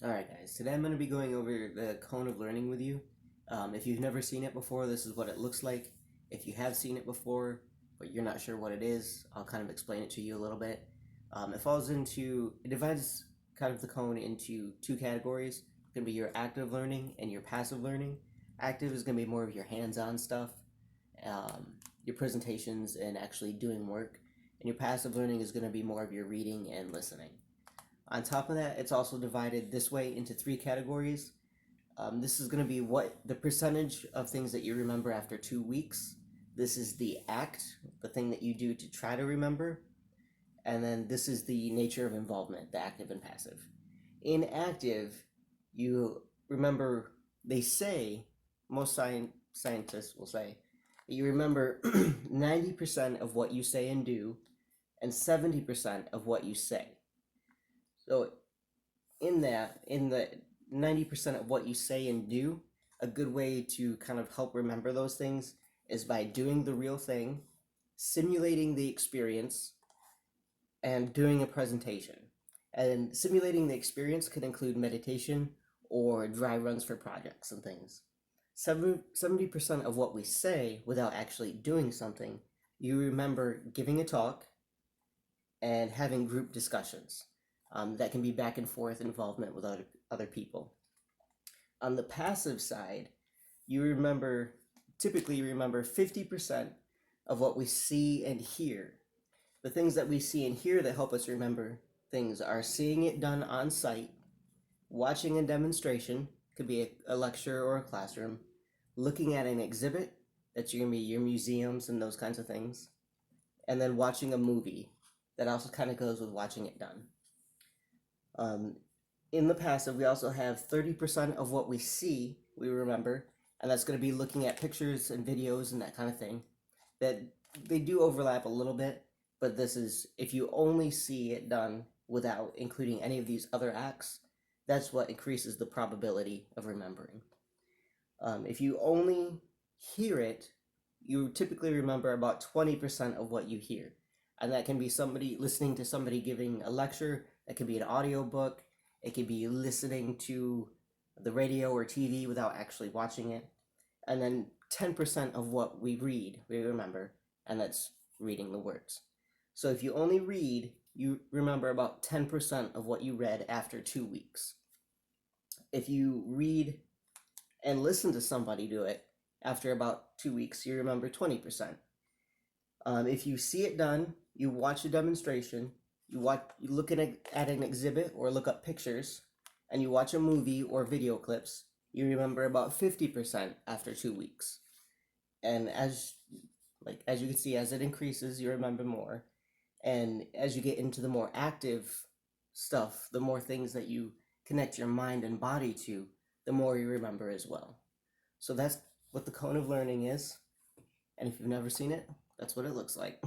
Alright guys, today I'm going to be going over the cone of learning with you. If you've never seen it before, this is what it looks like. If you have seen it before, but you're not sure what it is, I'll kind of explain it to you a little bit. It divides kind of the cone into two categories. It's going to be your active learning and your passive learning. Active is going to be more of your hands-on stuff, your presentations and actually doing work. And your passive learning is going to be more of your reading and listening. On top of that, it's also divided this way into three categories. This is going to be what the percentage of things that you remember after 2 weeks. This is the act, the thing that you do to try to remember. And then this is the nature of involvement, the active and passive. In active, you remember, they say, most scientists will say, that you remember 90% of what you say and do, and 70% of what you say. So in the 90% of what you say and do, a good way to kind of help remember those things is by doing the real thing, simulating the experience, and doing a presentation. And simulating the experience could include meditation or dry runs for projects and things. 70% of what we say without actually doing something, you remember giving a talk and having group discussions. That can be back and forth involvement with other people. On the passive side, typically you remember 50% of what we see and hear. The things that we see and hear that help us remember things are seeing it done on site, watching a demonstration, could be a lecture or a classroom, looking at an exhibit, that's going to be your museums and those kinds of things, and then watching a movie. That also kind of goes with watching it done. In the passive, we also have 30% of what we see, we remember, and that's going to be looking at pictures and videos and that kind of thing. That they do overlap a little bit, but this is, if you only see it done without including any of these other acts, that's what increases the probability of remembering. If you only hear it, you typically remember about 20% of what you hear. And that can be somebody listening to somebody giving a lecture, that could be an audio book, it could be listening to the radio or TV without actually watching it. And then 10% of what we read, we remember, and that's reading the words. So if you only read, you remember about 10% of what you read after 2 weeks. If you read and listen to somebody do it, after about 2 weeks, you remember 20%. If you see it done, you watch a demonstration, you look at an exhibit or look up pictures, and you watch a movie or video clips, you remember about 50% after 2 weeks. And as you can see, as it increases, you remember more. And as you get into the more active stuff, the more things that you connect your mind and body to, the more you remember as well. So that's what the cone of learning is. And if you've never seen it, that's what it looks like.